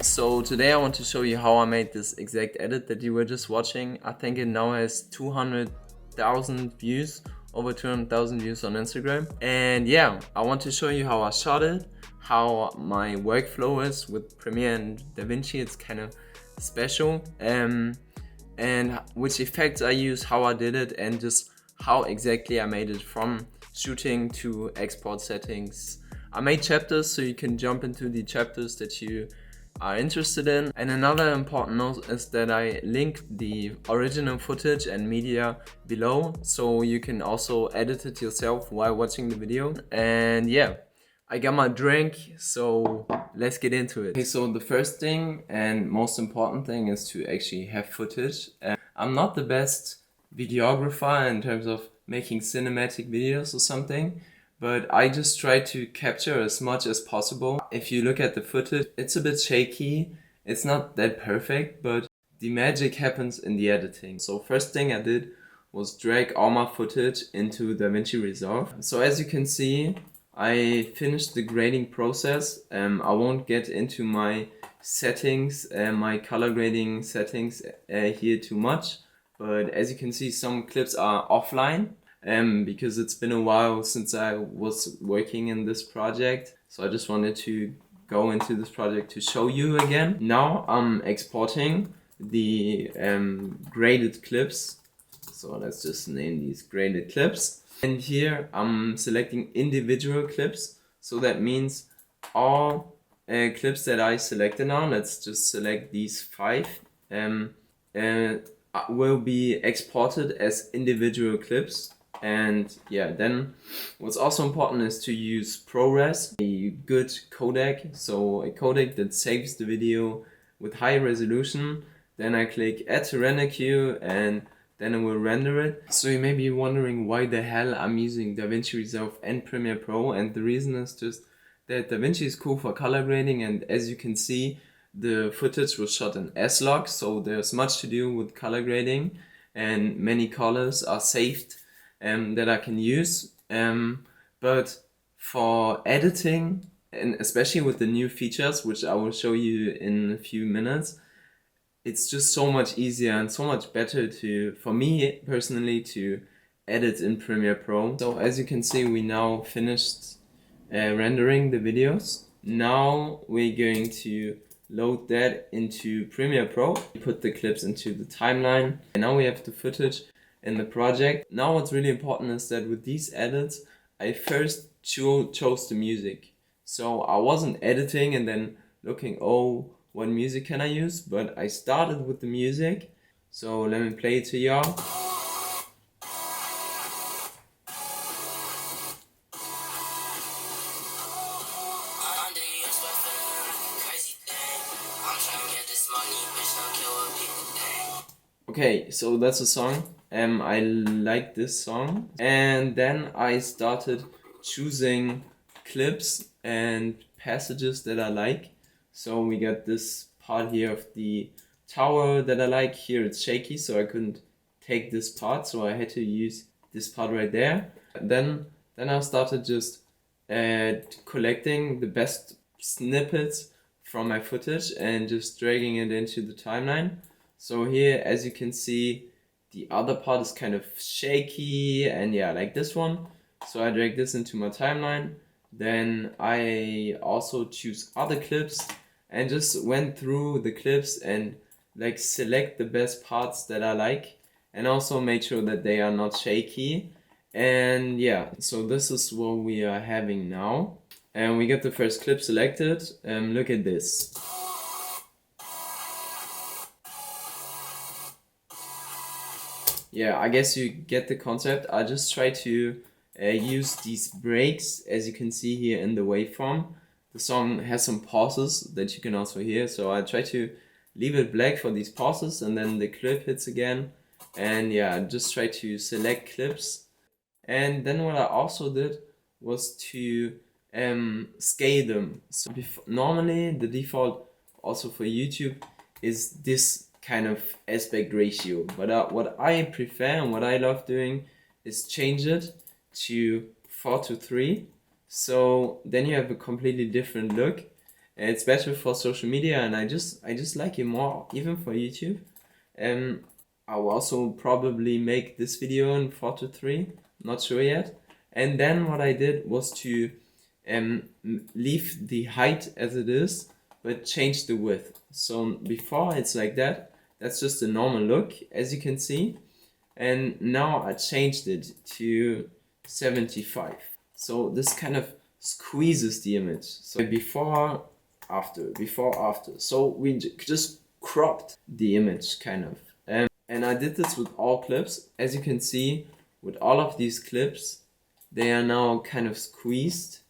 So today I want to show you how I made this exact edit that you were just watching. I think it now has 200,000 views, over 200,000 views on Instagram. And yeah, I want to show you how I shot it, how my workflow is with Premiere and DaVinci. It's kind of special. And which effects I use, how I did it, and just how exactly I made it from shooting to export settings. I made chapters so you can jump into the chapters that you are interested in. And another important note is that I link the original footage and media below, so you can also edit it yourself while watching the video. And yeah, I got my drink, so let's get into it. Okay, so the first thing and most important thing is to actually have footage. I'm not the best videographer in terms of making cinematic videos or something, but I just try to capture as much as possible. If you look at the footage, it's a bit shaky. It's not that perfect, but the magic happens in the editing. So first thing I did was drag all my footage into DaVinci Resolve. So as you can see, I finished the grading process. I won't get into my settings, my color grading settings here too much. But as you can see, some clips are offline because it's been a while since I was working in this project. So I just wanted to go into this project to show you again. Now I'm exporting the graded clips. So let's just name these graded clips. And here I'm selecting individual clips. So that means all clips that I selected now, let's just select these 5, will be exported as individual clips. And yeah, then what's also important is to use ProRes, a good codec. So a codec that saves the video with high resolution. Then I click add to render queue and then it will render it. So you may be wondering why the hell I'm using DaVinci Resolve and Premiere Pro, and the reason is just that DaVinci is cool for color grading, and as you can see, the footage was shot in S-Log, so there's much to do with color grading and many colors are saved that I can use. But for editing, and especially with the new features, which I will show you in a few minutes, it's just so much easier and so much better for me personally, to edit in Premiere Pro. So as you can see, we now finished rendering the videos. Now we're going to load that into Premiere Pro, put the clips into the timeline, and now we have the footage in the project. Now what's really important is that with these edits, I first chose the music. So I wasn't editing and then looking, oh, what music can I use? But I started with the music. So let me play it to y'all. Okay, so that's a song. I like this song. And then I started choosing clips and passages that I like. So we got this part here of the tower that I like. Here it's shaky, so I couldn't take this part, so I had to use this part right there. Then I started just collecting the best snippets from my footage and just dragging it into the timeline. So here, as you can see, the other part is kind of shaky, and yeah, like this one. So I drag this into my timeline. Then I also choose other clips and just went through the clips and like select the best parts that I like, and also made sure that they are not shaky. And yeah, so this is what we are having now. And we got the first clip selected. Look at this. Yeah, I guess you get the concept. I just try to use these breaks, as you can see here in the waveform. The song has some pauses that you can also hear, so I try to leave it black for these pauses, and then the clip hits again. And yeah, just try to select clips. And then what I also did was to scale them. So normally the default also for YouTube is this kind of aspect ratio, but what I prefer and what I love doing is change it to 4:3. So then you have a completely different look. It's better for social media, and I just like it more, even for YouTube. I will also probably make this video in 4 to 3, not sure yet. And then what I did was to leave the height as it is, but change the width. So before it's like that, that's just a normal look, as you can see. And now I changed it to 75. So this kind of squeezes the image. So before, after, before, after. So we just cropped the image kind of. And I did this with all clips. As you can see, with all of these clips, they are now kind of squeezed.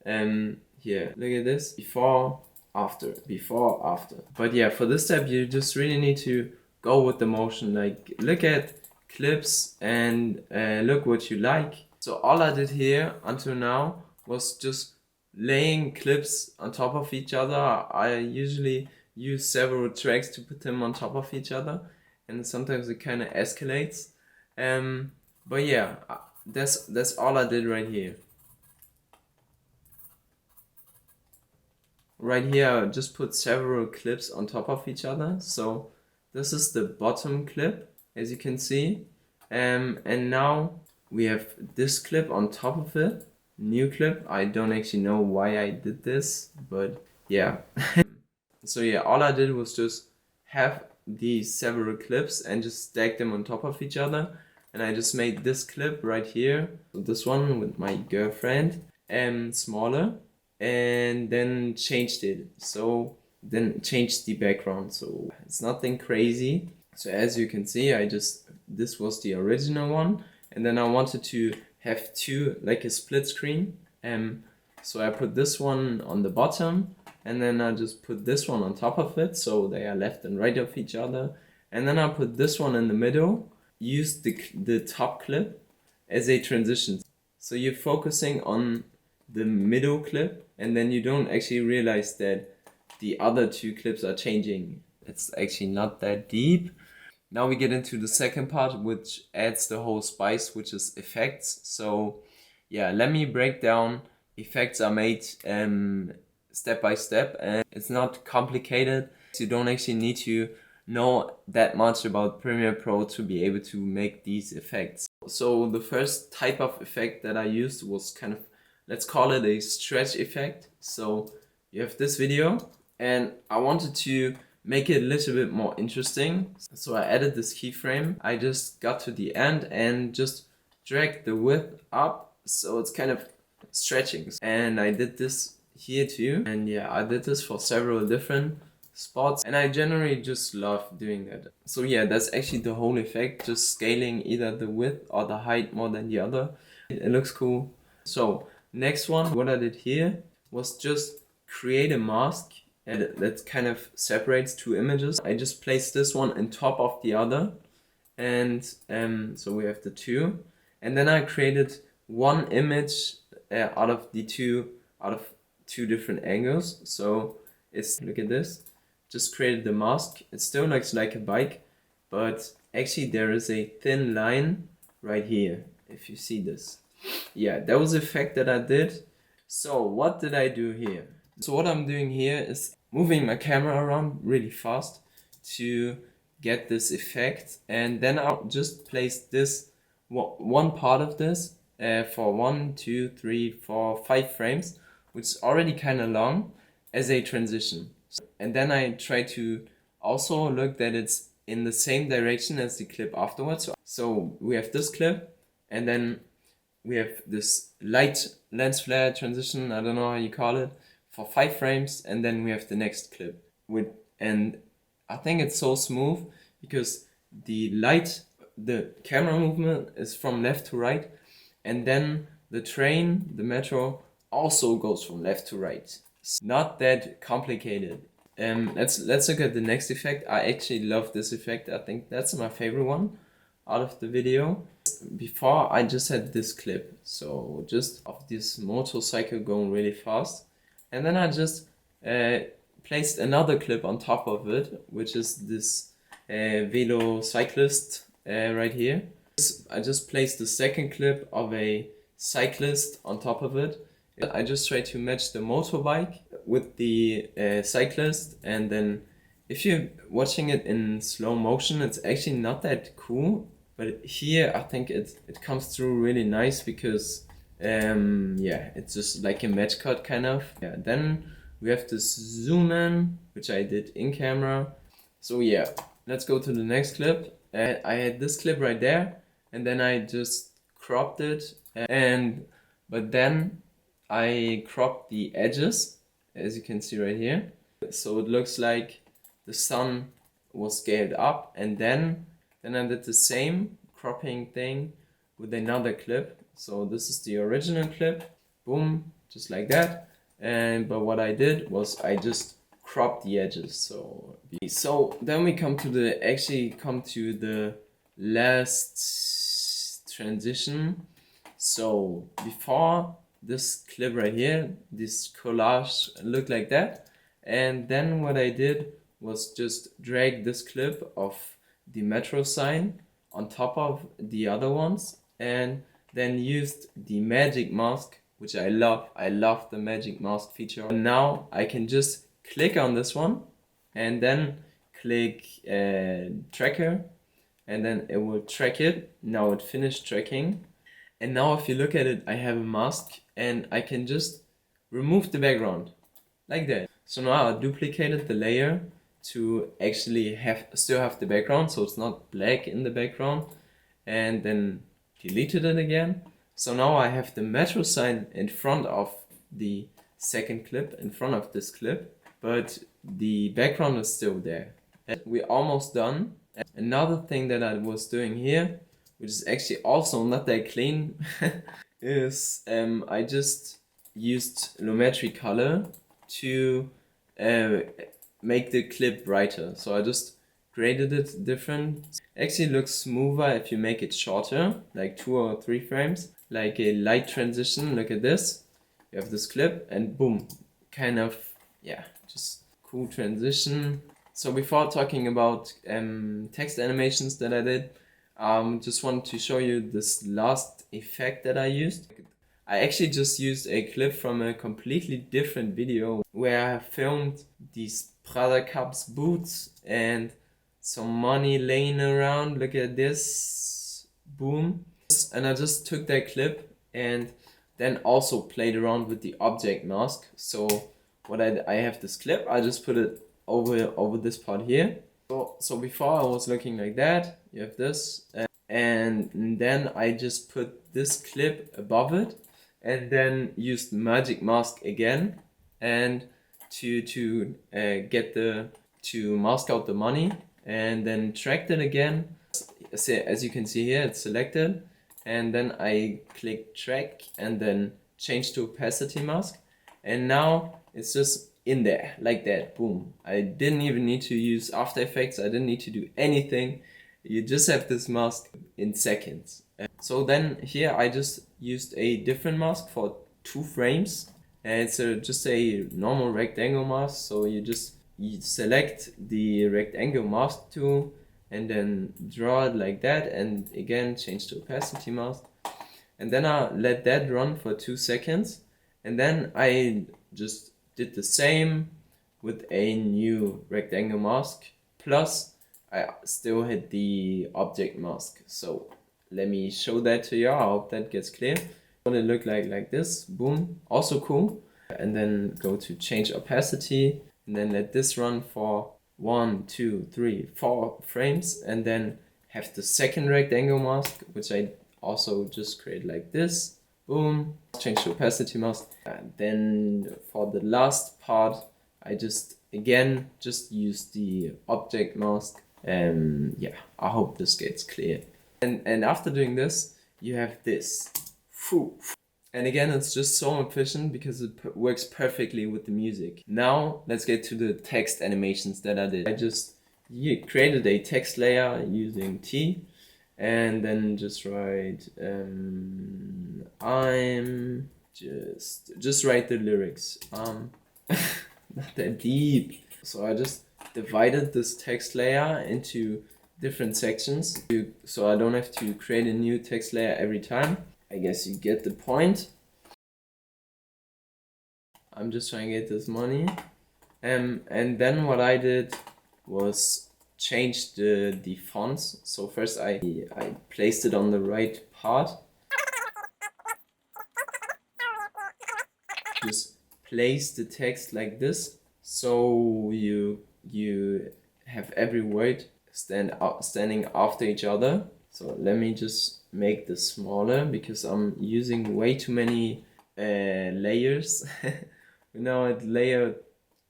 Here, look at this. Before, after, before, after. But yeah, for this step, you just really need to go with the motion. Like, look at clips and look what you like. So all I did here until now was just laying clips on top of each other. I usually use several tracks to put them on top of each other, and sometimes it kind of escalates. But yeah, that's all I did right here. Right here, I just put several clips on top of each other. So this is the bottom clip, as you can see. And now we have this clip on top of it, new clip. I don't actually know why I did this, but yeah. So yeah, all I did was just have these several clips and just stack them on top of each other. And I just made this clip right here, this one with my girlfriend, smaller, and then changed it. So then changed the background. So it's nothing crazy. So as you can see, this was the original one, and then I wanted to have two, like a split screen. So I put this one on the bottom, and then I just put this one on top of it, so they are left and right of each other. And then I put this one in the middle, used the top clip as a transition. So you're focusing on the middle clip, and then you don't actually realize that the other two clips are changing. It's actually not that deep. Now we get into the second part, which adds the whole spice, which is effects. So yeah, let me break down. Effects are made step by step, and it's not complicated. So you don't actually need to know that much about Premiere Pro to be able to make these effects. So the first type of effect that I used was kind of, let's call it a stretch effect. So you have this video, and I wanted to make it a little bit more interesting. So I added this keyframe. I just got to the end and just dragged the width up, so it's kind of stretching. And I did this here too. And yeah, I did this for several different spots, and I generally just love doing that. So yeah, that's actually the whole effect, just scaling either the width or the height more than the other. It looks cool. So next one, what I did here was just create a mask that kind of separates two images. I just placed this one on top of the other, and so we have the two, and then I created one image out of two different angles. So it's, look at this, just created the mask. It still looks like a bike, but actually there is a thin line right here, if you see this. Yeah, that was the effect that I did. So what did I do here? So what I'm doing here is moving my camera around really fast to get this effect, and then I'll just place this one part of this for 1, 2, 3, 4, 5 frames, which is already kind of long, as a transition. And then I try to also look that it's in the same direction as the clip afterwards. So we have this clip, and then we have this light lens flare transition, I don't know how you call it, for 5 frames, and then we have the next clip. And I think it's so smooth because the camera movement is from left to right, and then the train, the metro, also goes from left to right. It's not that complicated. Let's look at the next effect. I actually love this effect. I think that's my favorite one out of the video. Before, I just had this clip, so just of this motorcycle going really fast, and then I just placed another clip on top of it, which is this velo cyclist right here. I just placed the second clip of a cyclist on top of it. I just try to match the motorbike with the cyclist, and then if you're watching it in slow motion, it's actually not that cool. But here I think it comes through really nice because yeah, it's just like a match cut kind of. Yeah, then we have this zoom in, which I did in camera. So yeah, let's go to the next clip. I had this clip right there, and then I just cropped it, but then I cropped the edges, as you can see right here. So it looks like the sun was scaled up, and then I did the same cropping thing with another clip. So this is the original clip, boom, just like that. But what I did was I just cropped the edges. So then we come to the last transition. So before this clip right here, this collage looked like that. And then what I did was just drag this clip of the metro sign on top of the other ones, and then used the magic mask, which I love. I love the magic mask feature. And now I can just click on this one and then click tracker, and then it will track it. Now it finished tracking. And now if you look at it, I have a mask and I can just remove the background like that. So now I duplicated the layer to actually still have the background, so it's not black in the background, and then deleted it again. So now I have the metro sign in front of the second clip, in front of this clip, but the background is still there. And we're almost done. Another thing that I was doing here, which is actually also not that clean, is I just used Lumetri color to make the clip brighter. So I just graded it different. Actually looks smoother if you make it shorter, like 2 or 3 frames, like a light transition. Look at this. You have this clip and boom, kind of, yeah, just cool transition. So before talking about text animations that I did, just wanted to show you this last effect that I used. I actually just used a clip from a completely different video where I filmed these Prada Cups boots and some money laying around. Look at this, boom. And I just took that clip and then also played around with the object mask. So what I have this clip, I just put it over this part here. So before I was looking like that, you have this, and then I just put this clip above it, and then used magic mask again, and to mask out the money, and then tracked it again. As you can see here, it's selected, and then I click track and then change to opacity mask, and now it's just in there like that, boom. I didn't even need to use After Effects, I didn't need to do anything. You just have this mask in seconds. So then here I just used a different mask for 2 frames, and it's just a normal rectangle mask. So you select the rectangle mask tool and then draw it like that, and again change to opacity mask, and then I let that run for 2 seconds, and then I just did the same with a new rectangle mask, plus I still had the object mask. So let me show that to you. I hope that gets clear. What it looked like this, boom, also cool. And then go to change opacity, and then let this run for 1, 2, 3, 4 frames, and then have the second rectangle mask, which I also just create like this, boom, change the opacity mask. And then for the last part, I just use the object mask. Yeah, I hope this gets clear. And after doing this, you have this. And again, it's just so efficient because it works perfectly with the music. Now, let's get to the text animations that I did. I just created a text layer using T, and then just write, I'm just write the lyrics. Not that deep. So I just divided this text layer into different sections, so I don't have to create a new text layer every time. I guess you get the point. I'm just trying to get this money. And then what I did was change the fonts. So first I placed it on the right part. Just place the text like this, so you have every word standing after each other. So let me just make this smaller because I'm using way too many layers. We're now at layer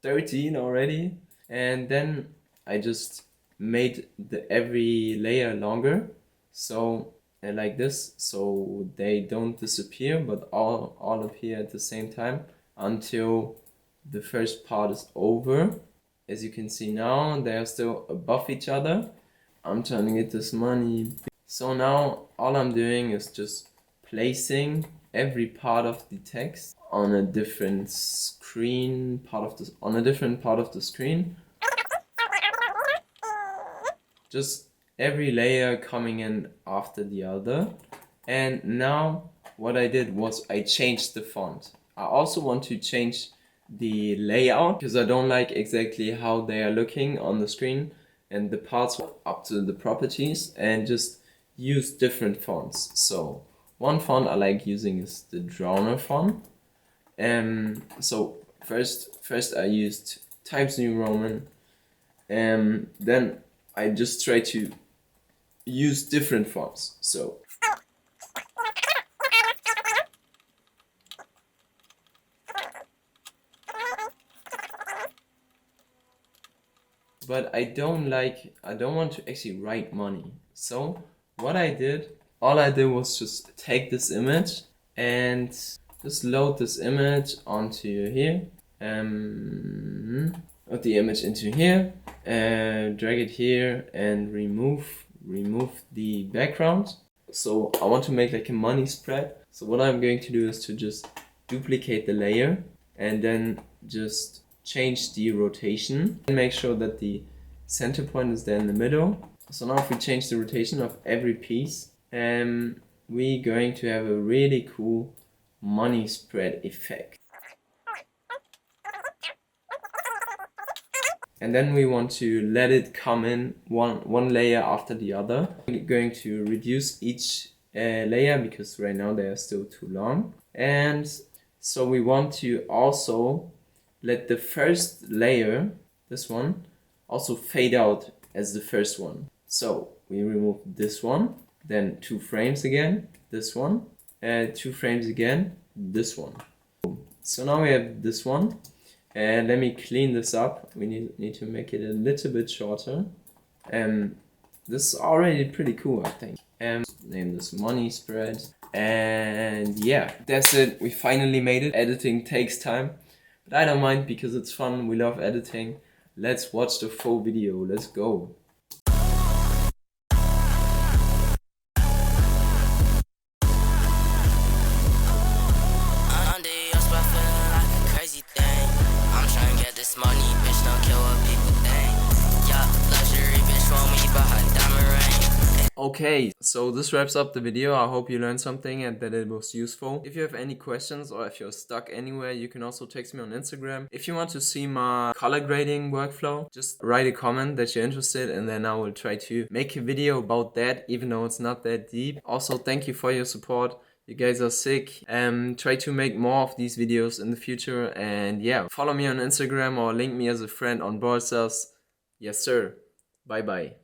13 already, and then I just made every layer longer, so like this, so they don't disappear but all appear at the same time until the first part is over. As you can see now, they are still above each other. I'm trying to get this money. So now all I'm doing is just placing every part of the text on a different screen, on a different part of the screen. Just every layer coming in after the other. And now what I did was I changed the font. I also want to change the layout because I don't like exactly how they are looking on the screen, and the parts up to the properties, and just use different fonts. So one font I like using is the Drowner font. So first I used Times New Roman, and then I just try to use different fonts. So but I don't want to actually write money. So what I did, all I did was just take this image and just load this image onto here. Load the image into here, drag it here, and remove the background. So I want to make like a money spread. So what I'm going to do is to just duplicate the layer and then just change the rotation and make sure that the center point is there in the middle. So now if we change the rotation of every piece, we're going to have a really cool money spread effect. And then we want to let it come in one layer after the other. We're going to reduce each layer because right now they are still too long. And so we want to also let the first layer, this one, also fade out as the first one. So we remove this one, then 2 frames again, this one, 2 frames again, this one. So now we have this one. And let me clean this up. We need to make it a little bit shorter. This is already pretty cool, I think. Name this money spread. And yeah, that's it. We finally made it. Editing takes time, but I don't mind because it's fun. We love editing. Let's watch the full video. Let's go. Okay, so this wraps up the video. I hope you learned something and that it was useful. If you have any questions or if you're stuck anywhere, you can also text me on Instagram. If you want to see my color grading workflow, just write a comment that you're interested, and then I will try to make a video about that, even though it's not that deep. Also, thank you for your support. You guys are sick. Try to make more of these videos in the future, and yeah, follow me on Instagram or link me as a friend on Brawl Stars. Yes sir. Bye bye.